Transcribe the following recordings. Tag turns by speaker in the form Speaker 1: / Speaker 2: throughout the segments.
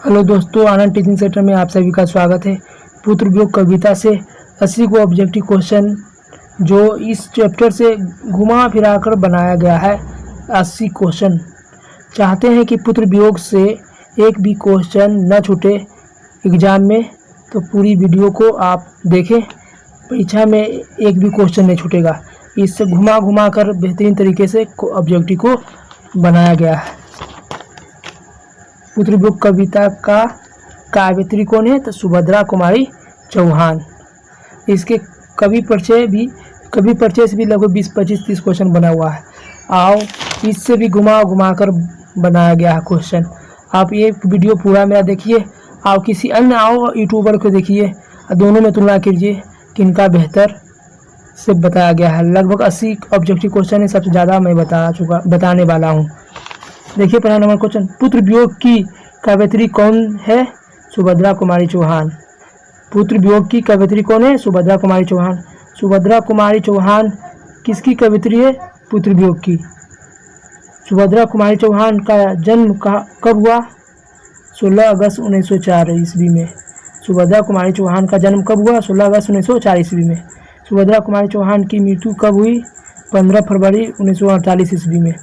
Speaker 1: Hello दोस्तों, आनंद teaching centre में आप सभी का स्वागत है। पुत्र वियोग कविता से 80 को ऑब्जेक्टिव क्वेश्चन जो इस चैप्टर से घुमा फिरा कर बनाया गया है। 80 क्वेश्चन चाहते हैं कि पुत्र वियोग से एक भी क्वेश्चन न छूटे एग्जाम में, तो पूरी वीडियो को आप देखें। परीक्षा में एक भी क्वेश्चन नहीं छूटेगा। इससे घुमा घुमा कर बेहतरीन तरीके से ऑब्जेक्टिव को बनाया गया है। पुत्र वियोग कविता का काव्यत्री कौन है? तो सुभद्रा कुमारी चौहान। इसके कवि परिचय से भी लगभग 20, 25, 30 क्वेश्चन बना हुआ है। आओ इससे भी घुमा घुमा कर बनाया गया है क्वेश्चन। आप ये वीडियो पूरा मेरा देखिए, आप किसी अन्य यूट्यूबर को देखिए, दोनों में तुलना कीजिए किनका बेहतर से बताया गया है। लगभग 80 ऑब्जेक्टिव क्वेश्चन है, सबसे ज़्यादा मैं बताने वाला हूँ। देखिए पहला नंबर क्वेश्चन, पुत्र वियोग की कवयित्री कौन है? सुभद्रा कुमारी चौहान। पुत्र वियोग की कवयित्री कौन है? सुभद्रा कुमारी चौहान। सुभद्रा कुमारी चौहान किसकी कवयित्री है? पुत्र वियोग की। सुभद्रा कुमारी चौहान का जन्म कब हुआ? 16 अगस्त 1904 ईस्वी में। सुभद्रा कुमारी चौहान का जन्म कब हुआ? 16 अगस्त 1904 ईस्वी में। सुभद्रा कुमारी चौहान की मृत्यु कब हुई? 15 फरवरी 1948 ईस्वी में।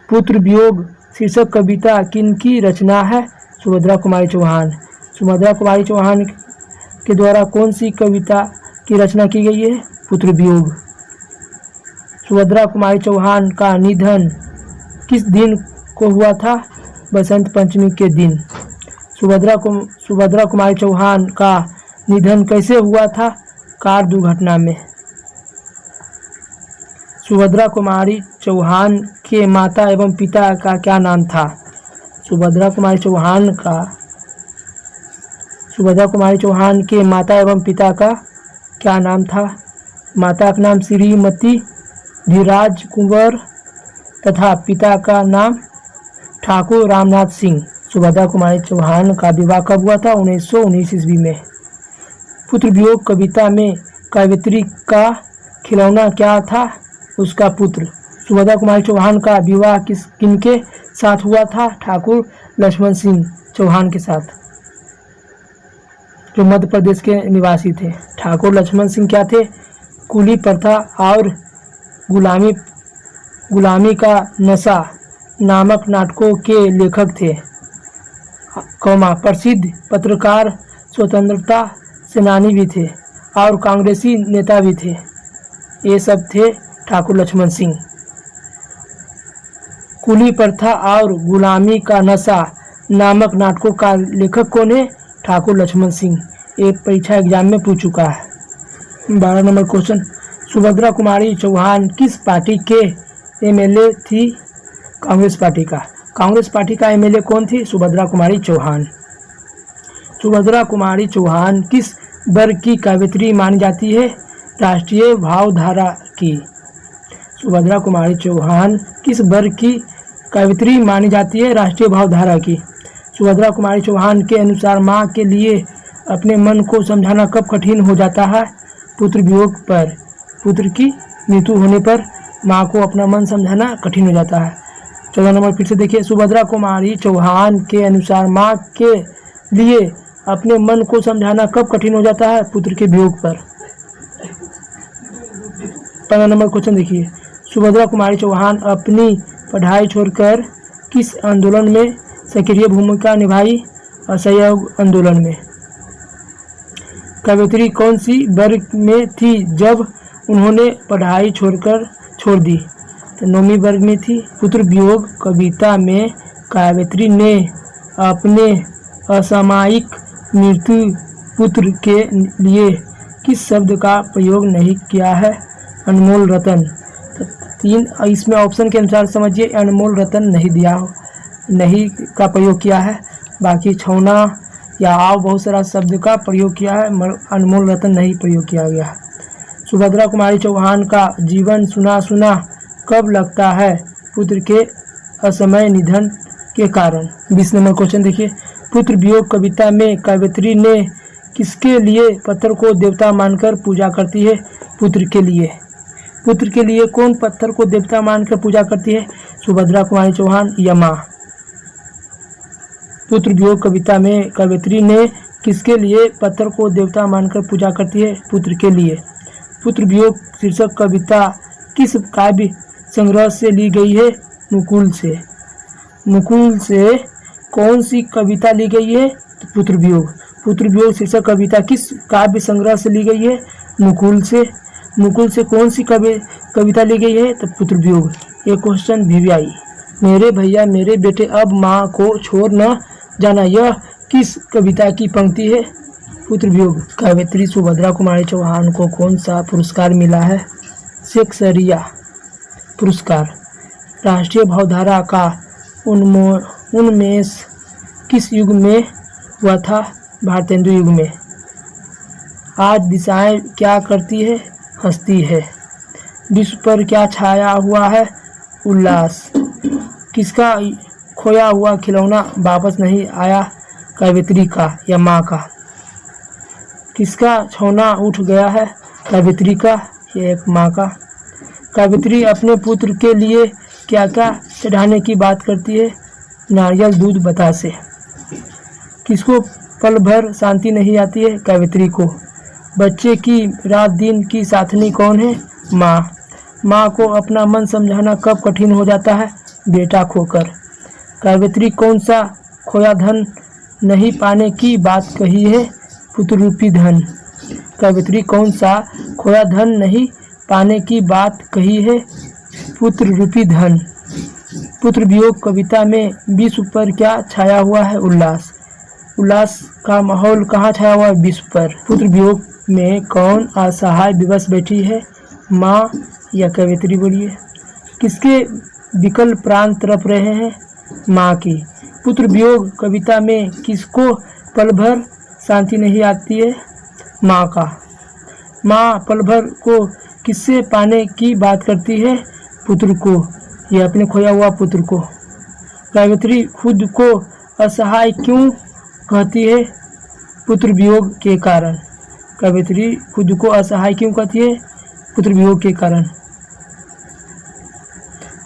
Speaker 1: पुत्र वियोग शीर्षक कविता किनकी रचना है? सुभद्रा कुमारी चौहान। सुभद्रा कुमारी चौहान के द्वारा कौन सी कविता की रचना की गई है? पुत्र वियोग। सुभद्रा कुमारी चौहान का निधन किस दिन को हुआ था? बसंत पंचमी के दिन। सुभद्रा कुमारी चौहान का निधन कैसे हुआ था? कार दुर्घटना में। सुभद्रा कुमारी चौहान के माता एवं पिता का क्या नाम था? सुभद्रा कुमारी चौहान के माता एवं पिता का क्या नाम था? माता का नाम श्रीमती धीराज कुंवर तथा पिता का नाम ठाकुर रामनाथ सिंह। सुभद्रा कुमारी चौहान का विवाह कब हुआ था? 1919 ईस्वी में। पुत्र वियोग कविता में कवयित्री का खिलौना क्या था? उसका पुत्र। सुभद्रा कुमारी चौहान का विवाह किनके साथ हुआ था? ठाकुर लक्ष्मण सिंह चौहान के साथ, जो मध्य प्रदेश के निवासी थे। ठाकुर लक्ष्मण सिंह क्या थे? कुली प्रथा और गुलामी का नशा नामक नाटकों के लेखक थे, प्रसिद्ध पत्रकार, स्वतंत्रता सेनानी भी थे और कांग्रेसी नेता भी थे। ये सब थे ठाकुर लक्ष्मण सिंह। कुली प्रथा और गुलामी का नशा नामक नाटकों का लेखक कौन है? ठाकुर लक्ष्मण सिंह। एक परीक्षा एग्जाम में पूछ चुका है। 12 नंबर क्वेश्चन, सुभद्रा कुमारी चौहान किस पार्टी के एमएलए थी? कांग्रेस पार्टी का। कांग्रेस पार्टी का एमएलए कौन थी? सुभद्रा कुमारी चौहान। सुभद्रा कुमारी चौहान किस वर्ग की कवयित्री मानी जाती है? राष्ट्रीय भावधारा की। सुभद्रा कुमारी चौहान किस वर्ग की कवयित्री मानी जाती है? राष्ट्रीय भावधारा की। सुभद्रा कुमारी चौहान के अनुसार माँ के लिए अपने मन को समझाना कब कठिन हो जाता है? पुत्र वियोग पर। पुत्र की मृत्यु होने पर माँ को अपना मन समझाना कठिन हो जाता है। 14 नंबर फिर से देखिए, सुभद्रा कुमारी चौहान के अनुसार माँ के लिए अपने मन को समझाना कब कठिन हो जाता है? पुत्र के वियोग पर। 15 नंबर क्वेश्चन देखिए, सुभद्रा कुमारी चौहान अपनी पढ़ाई छोड़कर किस आंदोलन में सक्रिय भूमिका निभाई? असहयोग आंदोलन में। कवयित्री कौन सी वर्ग में थी जब उन्होंने पढ़ाई छोड़ दी? तो 9वीं वर्ग में थी। पुत्र वियोग कविता में कवयित्री ने अपने असामयिक मृत्यु पुत्र के लिए किस शब्द का प्रयोग नहीं किया है? अनमोल रतन। तो 3 इसमें ऑप्शन के अनुसार समझिए, अनमोल रतन नहीं का प्रयोग किया है। बाकी छौना या बहुत सारा शब्द का प्रयोग किया है, अनमोल रतन नहीं प्रयोग किया गया है। सुभद्रा कुमारी चौहान का जीवन सुना कब लगता है? पुत्र के असमय निधन के कारण। 20 नंबर क्वेश्चन देखिए, पुत्र वियोग कविता में कवयित्री ने किसके लिए पत्थर को देवता मानकर पूजा करती है? पुत्र के लिए। पुत्र के लिए कौन पत्थर को देवता मानकर पूजा करती है? सुभद्रा कुमारी चौहान या माँ। पुत्र वियोग कविता में कवयित्री ने किसके लिए पत्थर को देवता मानकर पूजा करती है? पुत्र के लिए। पुत्र वियोग शीर्षक कविता किस काव्य संग्रह से ली गई है? मुकुल से। मुकुल से कौन सी कविता ली गई है? तो पुत्र वियोग। पुत्र वियोग शीर्षक कविता किस काव्य संग्रह से ली गई है? मुकुल से। मुकुल से कौन सी कविता ली गई है? तो पुत्र वियोग। ये क्वेश्चन भी आई। मेरे भैया मेरे बेटे अब माँ को छोड़ न जाना, यह किस कविता की पंक्ति है? पुत्र वियोग। कवयित्री सुभद्रा कुमारी चौहान को कौन सा पुरस्कार मिला है? शेक्सपियर पुरस्कार। राष्ट्रीय भावधारा का उन्मेष किस युग में हुआ था? भारतेंदु युग में। आज दिशाएं क्या करती है? हंसती है। विश्व पर क्या छाया हुआ है? उल्लास। किसका खोया हुआ खिलौना वापस नहीं आया? कवयित्री का या माँ का। किसका छौना उठ गया है? कवयित्री का या एक माँ का। कवयित्री अपने पुत्र के लिए क्या क्या चढ़ाने की बात करती है? नारियल, दूध, बतासे। किसको पल भर शांति नहीं आती है? कवयित्री को। बच्चे की रात दिन की साथनी कौन है? माँ। माँ को अपना मन समझाना कब कठिन हो जाता है? बेटा खोकर। कवयित्री कौन सा खोया धन नहीं पाने की बात कही है? पुत्र रूपी धन। कवयित्री कौन सा खोया धन नहीं पाने की बात कही है? पुत्र रूपी धन। पुत्र वियोग कविता में विश्व पर क्या छाया हुआ है? उल्लास। उल्लास का माहौल कहाँ छाया हुआ है? विश्व पर। पुत्र वियोग में कौन असहाय विवश बैठी है? माँ या कवयित्री? बोलिए। किसके विकल प्राण तड़प रहे हैं? माँ की। पुत्र वियोग कविता में किसको पल भर शांति नहीं आती है? माँ का। माँ पल भर को किससे पाने की बात करती है? पुत्र को या अपने खोया हुआ पुत्र को। कवयित्री खुद को असहाय क्यों कहती है? पुत्र वियोग के कारण। कवयित्री खुद को असहाय क्यों कहती है? पुत्र वियोग के कारण।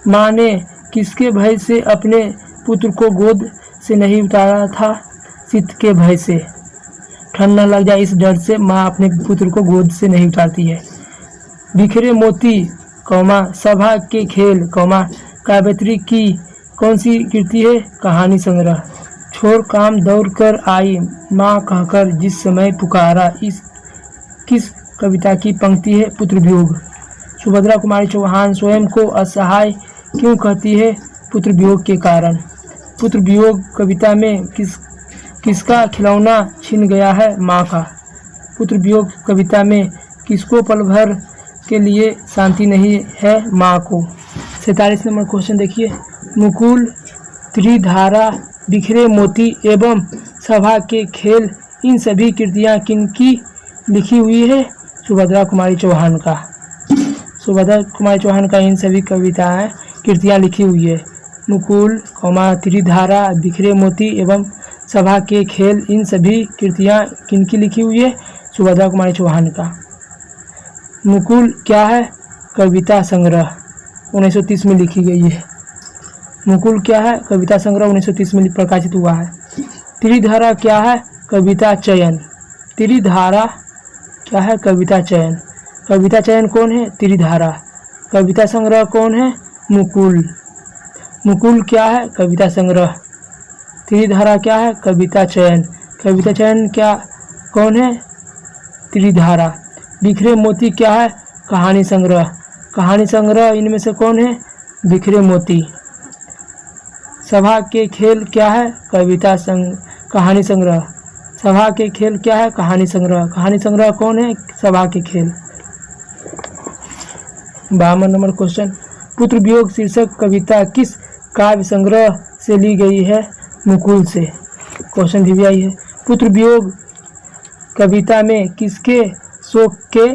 Speaker 1: माँ ने किसके भय से अपने पुत्र को गोद से नहीं उतारा था? शीत के भय से। ठंड न लग जाए इस डर से माँ अपने पुत्र को गोद से नहीं उतारती है। बिखरे मोती सभा के खेल कवयित्री की कौन सी कृति है? कहानी संग्रह। छोड़ काम दौड़ कर आई माँ कहकर जिस समय पुकारा, इस किस कविता की पंक्ति है? पुत्र वियोग। सुभद्रा कुमारी चौहान स्वयं को असहाय क्यों कहती है? पुत्र वियोग के कारण। पुत्र वियोग कविता में किसका खिलौना छिन गया है? माँ का। पुत्र वियोग कविता में किसको पल भर के लिए शांति नहीं है? माँ को। 47 नंबर क्वेश्चन देखिए। मुकुल, त्रिधारा, बिखरे मोती एवं सभा के खेल, इन सभी कृतियाँ किनकी लिखी हुई है? सुभद्रा कुमारी चौहान का। सुभद्रा कुमारी चौहान का इन सभी कविताएं कृतियाँ लिखी हुई है। मुकुल, त्रिधारा, बिखरे मोती एवं सभा के खेल, इन सभी कृतियाँ किनकी लिखी हुई है? सुभद्रा कुमारी चौहान का। मुकुल क्या है? कविता संग्रह 1930 में लिखी गई है। मुकुल क्या है? कविता संग्रह 1930 में प्रकाशित हुआ है। त्रिधारा क्या है? कविता चयन। त्रिधारा क्या है? कविता चयन। कविता चयन कौन है? त्रिधारा। कविता संग्रह कौन है? मुकुल। मुकुल क्या है? कविता संग्रह। त्रिधारा क्या है? कविता चयन। कविता चयन क्या कौन है? त्रिधारा। बिखरे मोती क्या है? कहानी संग्रह। कहानी संग्रह इनमें से कौन है? बिखरे मोती। सभा के खेल क्या है? कहानी संग्रह। सभा के खेल क्या है? कहानी संग्रह। कहानी संग्रह कौन है? सभा के खेल। 52 नंबर क्वेश्चन। पुत्र वियोग शीर्षक कविता किस काव्य संग्रह से ली गई है? मुकुल से। क्वेश्चन भी आई है। पुत्र वियोग कविता में किसके शोक के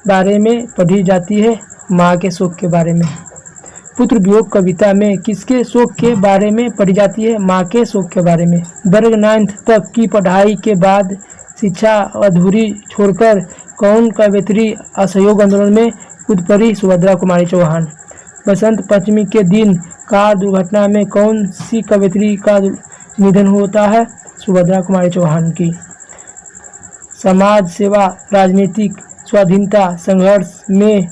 Speaker 1: बारे में पढ़ी जाती है? माँ के शोक के बारे में। पुत्र वियोग कविता में किसके शोक के बारे में पढ़ी जाती है? माँ के शोक के बारे में। वर्ग 9 तक की पढ़ाई के बाद शिक्षा अधूरी छोड़कर कौन कवयित्री असहयोग आंदोलन में कूद पड़ी? सुभद्रा कुमारी चौहान। बसंत पंचमी के दिन कार दुर्घटना में कौन सी कवयित्री का निधन होता है सुभद्रा कुमारी चौहान की। समाज सेवा, राजनीतिक स्वाधीनता संघर्ष में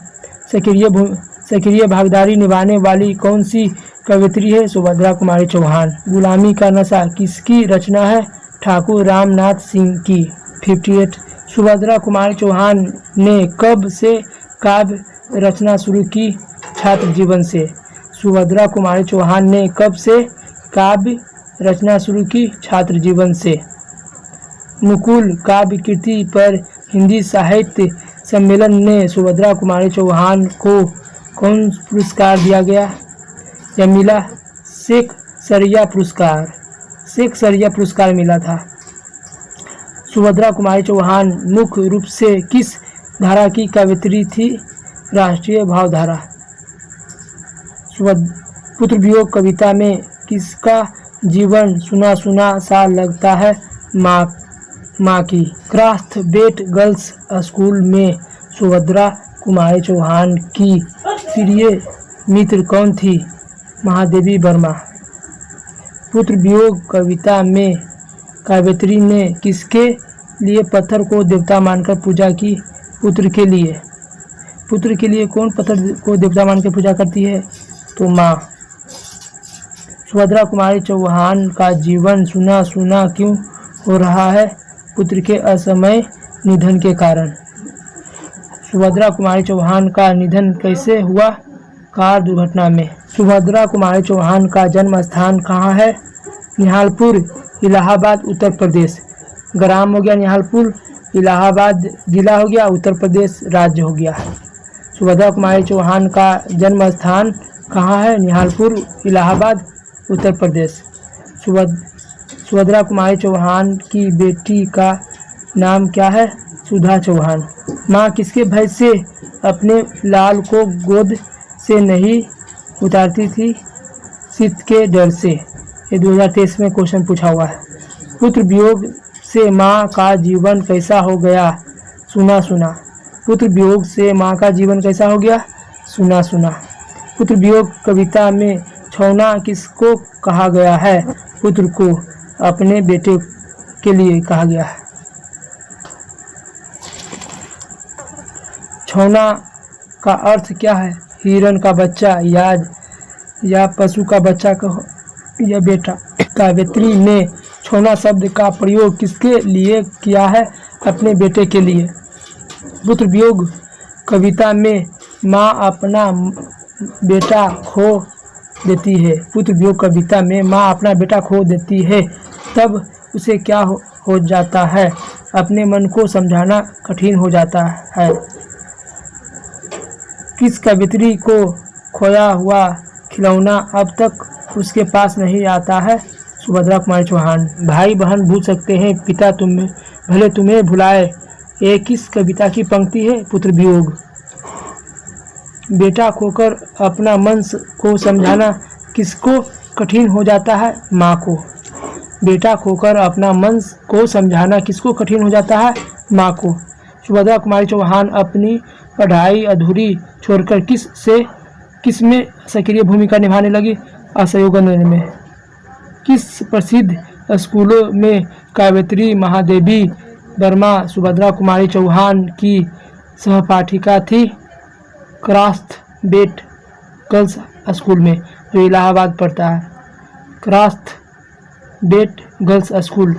Speaker 1: सक्रिय भागीदारी निभाने वाली कौन सी कवयित्री है? सुभद्रा कुमारी चौहान। गुलामी का नशा किसकी रचना है? ठाकुर रामनाथ सिंह की। 58 सुभद्रा कुमारी चौहान ने कब से काव्य रचना शुरू की? छात्र जीवन से। सुभद्रा कुमारी चौहान ने कब से काव्य रचना शुरू की? छात्र जीवन से। मुकुल काव्य कृति पर हिंदी साहित्य सम्मेलन ने सुभद्रा कुमारी चौहान को कौन पुरस्कार दिया गया? यह मिला शेख सरिया पुरस्कार। शेख सरिया पुरस्कार मिला था। सुभद्रा कुमारी चौहान मुख्य रूप से किस धारा की कवयित्री थी? राष्ट्रीय भावधारा। पुत्र वियोग कविता में किसका जीवन सुना सुना सा लगता है? माँ की। क्राफ्ट बेट गर्ल्स स्कूल में सुभद्रा कुमारी चौहान की प्रिय मित्र कौन थी? महादेवी वर्मा। पुत्र वियोग कविता में कवयित्री ने किसके लिए पत्थर को देवता मानकर पूजा की? पुत्र के लिए। पुत्र के लिए कौन पत्थर को देवता मानकर पूजा करती है? तो माँ। सुभद्रा कुमारी चौहान का जीवन सुना सुना क्यों हो रहा है? पुत्र के असमय निधन के कारण। सुभद्रा कुमारी चौहान का निधन कैसे हुआ? कार दुर्घटना में। सुभद्रा कुमारी चौहान का जन्म स्थान कहाँ है? निहालपुर, इलाहाबाद, उत्तर प्रदेश। ग्राम हो गया निहालपुर, इलाहाबाद जिला हो गया, उत्तर प्रदेश राज्य हो गया। सुभद्रा कुमारी चौहान का जन्म स्थान कहाँ है? निहालपुर, इलाहाबाद, उत्तर प्रदेश। सुभद्रा कुमारी चौहान की बेटी का नाम क्या है? सुधा चौहान। माँ किसके भय से अपने लाल को गोद से नहीं उतारती थी? शीत के डर से। ये 2023 में क्वेश्चन पूछा हुआ है। पुत्र वियोग से माँ का जीवन कैसा हो गया? सुना सुना। पुत्र वियोग से माँ का जीवन कैसा हो गया? सुना सुना। पुत्र वियोग कविता में छौना किसको कहा गया है? पुत्र को अपने बेटे के लिए कहा गया है। छौना का अर्थ क्या है? हिरण का बच्चा या पशु का बच्चा या बेटा। कवयित्री ने छौना शब्द का प्रयोग किसके लिए किया है? अपने बेटे के लिए। पुत्र वियोग कविता में माँ अपना बेटा खो देती है। पुत्र वियोग कविता में माँ अपना बेटा खो देती है, तब उसे क्या हो जाता है? अपने मन को समझाना कठिन हो जाता है। किस कवयित्री को खोया हुआ खिलौना अब तक उसके पास नहीं आता है? सुभद्रा कुमारी चौहान। भाई बहन भूल सकते हैं, पिता भले तुम्हें भुलाए, ये किस कविता की पंक्ति है? पुत्र वियोग। बेटा खोकर अपना मन को समझाना किसको कठिन हो जाता है? माँ को। बेटा खोकर अपना मन को समझाना किसको कठिन हो जाता है? माँ को। सुभद्रा कुमारी चौहान अपनी पढ़ाई अधूरी छोड़कर किस में सक्रिय भूमिका निभाने लगी? असहयोग आंदोलन में। किस प्रसिद्ध स्कूलों में कवयित्री महादेवी वर्मा सुभद्रा कुमारी चौहान की सहपाठिका थी? क्राफ्ट बेट गर्ल्स स्कूल में, जो इलाहाबाद पड़ता है। क्राफ्ट बेट गर्ल्स स्कूल।